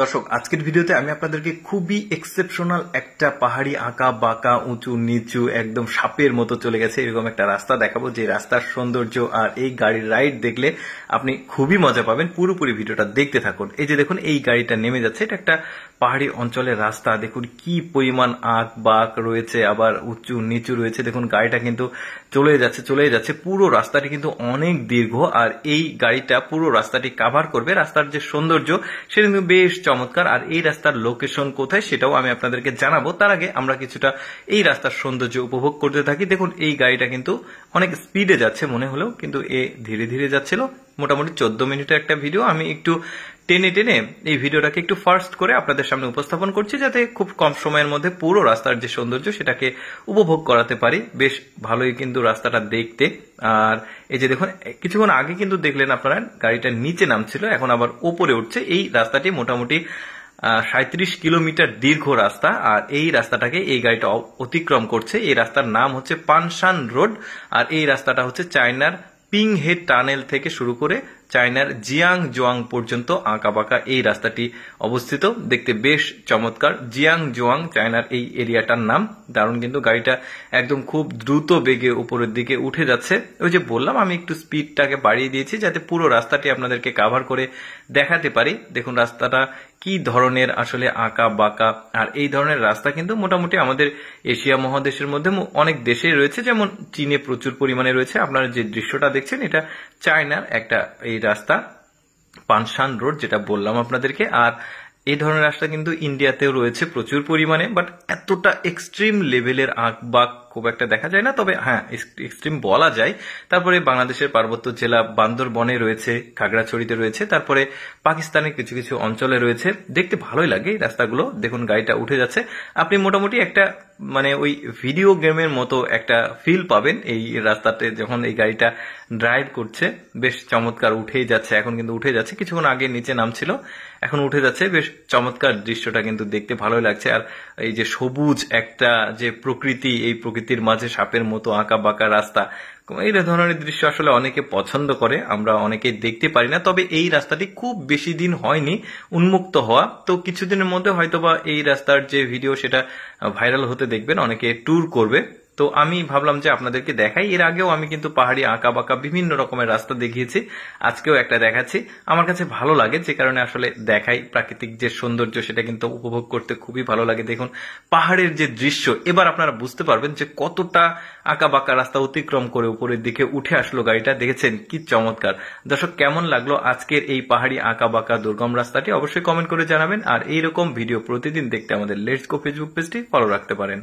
দর্শক, আজকের ভিডিওতে আমি আপনাদেরকে খুবই এক্সেপশনাল একটা পাহাড়ি আঁকা বাঁকা উঁচু নিচু একদম সাপের মতো চলে গেছে এরকম একটা রাস্তা দেখাবো, যে রাস্তার সৌন্দর্য আর এই গাড়ির রাইড দেখলে আপনি খুবই মজা পাবেন। পুরোপুরি ভিডিওটা দেখতে থাকুন। এই যে দেখুন, এই গাড়িটা নেমে যাচ্ছে, এটা একটা পাহাড়ি অঞ্চলের রাস্তা। দেখুন কি পরিমাণ আঁক বাঁক রয়েছে, আবার উঁচু নিচু রয়েছে। দেখুন গাড়িটা কিন্তু চলে যাচ্ছে। পুরো রাস্তাটি কিন্তু অনেক দীর্ঘ, আর এই গাড়িটা পুরো রাস্তাটি কাভার করবে। রাস্তার যে সৌন্দর্য সেটা কিন্তু বেশ চমৎকার। আর এই রাস্তার লোকেশন কোথায় সেটাও আমি আপনাদেরকে জানাবো। তার আগে আমরা কিছুটা এই রাস্তার সৌন্দর্য উপভোগ করতে থাকি। দেখুন এই গাড়িটা কিন্তু অনেক স্পিডে যাচ্ছে মনে হলেও কিন্তু এ ধীরে ধীরে যাচ্ছিল। মোটামুটি 14 মিনিটের একটা ভিডিও আমি একটু টেনে এই ভিডিওটাকে একটু ফাস্ট করে আপনাদের সামনে উপস্থাপন করছি, যাতে খুব কম সময়ের মধ্যে পুরো রাস্তার যে সৌন্দর্য সেটাকে উপভোগ করাতে পারি। বেশ ভালোই কিন্তু রাস্তাটা দেখতে। আর এই যে দেখুন, কিছুক্ষণ আগে কিন্তু দেখলেন আপনারা গাড়িটা নিচে নামছিল, এখন আবার উপরে উঠছে। এই রাস্তাটি মোটামুটি 37 কিলোমিটার দীর্ঘ রাস্তা, আর এই রাস্তাটাকে এই গাড়িটা অতিক্রম করছে। এই রাস্তার নাম হচ্ছে পানশান রোড, আর এই রাস্তাটা হচ্ছে চায়নার পিংহেড টানেল থেকে শুরু করে চায়নার জিয়াংজোয়াং পর্যন্ত আঁকা বাঁকা এই রাস্তাটি অবস্থিত। দেখতে বেশ চমৎকার। জিয়াংজোয়াং চায়নার এই এরিয়াটার নাম। দারুণ কিন্তু গাড়িটা একদম খুব দ্রুত বেগে উপরের দিকে উঠে যাচ্ছে। ওই যে বললাম, আমি একটু স্পিডটাকে বাড়িয়ে দিয়েছি যাতে পুরো রাস্তাটি আপনাদেরকে কাভার করে দেখাতে পারি। দেখুন রাস্তাটা কি ধরনের আসলে আঁকা বাঁকা। আর এই ধরনের রাস্তা কিন্তু মোটামুটি আমাদের এশিয়া মহাদেশের মধ্যে অনেক দেশেই রয়েছে, যেমন চীনে প্রচুর পরিমাণে রয়েছে। আপনারা যে দৃশ্যটা দেখছেন এটা চায়নার একটা এই রাস্তা পানশান রোড, যেটা বললাম আপনাদেরকে। আর এই ধরনের রাস্তা কিন্তু ইন্ডিয়াতেও রয়েছে প্রচুর পরিমাণে, বাট এতটা এক্সট্রিম লেভেলের আঁক বাঁক খুব একটা দেখা যায় না। তবে হ্যাঁ, এক্সট্রিম বলা যায়। তারপরে বাংলাদেশের পার্বত্য জেলা বান্দরবনে রয়েছে, খাগড়াছড়িতে রয়েছে, তারপরে পাকিস্তানের কিছু কিছু অঞ্চলে রয়েছে। দেখতে ভালোই লাগে এই রাস্তাগুলো। দেখুন গাড়িটা উঠে যাচ্ছে। আপনি মোটামুটি একটা মানে ওই ভিডিও গেমের মতো একটা ফিল পাবেন এই রাস্তাতে যখন এই গাড়িটা ড্রাইভ করছে। বেশ চমৎকার উঠেই যাচ্ছে, এখন কিন্তু উঠে যাচ্ছে। কিছুক্ষণ আগে নিচে নামছিল, এখন উঠে যাচ্ছে। বেশ চমৎকার দৃশ্যটা কিন্তু দেখতে ভালোই লাগছে। আর এই যে সবুজ একটা যে প্রকৃতি, এই প্রকৃতির মাঝে সাপের মতো আঁকা বাঁকা রাস্তা, এই ধরনের দৃশ্য আসলে অনেকে পছন্দ করে, আমরা অনেকেই দেখতে পারি না। তবে এই রাস্তাটি খুব বেশি দিন হয়নি উন্মুক্ত হওয়া, তো কিছুদিনের মধ্যে হয়তোবা এই রাস্তার যে ভিডিও সেটা ভাইরাল হতে দেখবেন, অনেকে ট্যুর করবে। তো আমি ভাবলাম যে আপনাদেরকে দেখাই। এর আগেও আমি কিন্তু পাহাড়ি আঁকা বাঁকা বিভিন্ন রকমের রাস্তা দেখিয়েছি, আজকেও একটা দেখাচ্ছি। আমার কাছে ভালো লাগে, যে কারণে আসলে দেখাই। প্রাকৃতিক যে সৌন্দর্য সেটা কিন্তু উপভোগ করতে খুবই ভালো লাগে। দেখুন পাহাড়ের যে দৃশ্য, এবার আপনারা বুঝতে পারবেন যে কতটা আঁকা বাঁকা রাস্তা অতিক্রম করে উপরের দিকে উঠে আসলো গাড়িটা। দেখেছেন কি চমৎকার। দর্শক, কেমন লাগলো আজকের এই পাহাড়ি আঁকা বাঁকা দুর্গম রাস্তাটি অবশ্যই কমেন্ট করে জানাবেন। আর এইরকম ভিডিও প্রতিদিন দেখতে আমাদের লেটস গো ফেসবুক পেজটি ফলো রাখতে পারেন।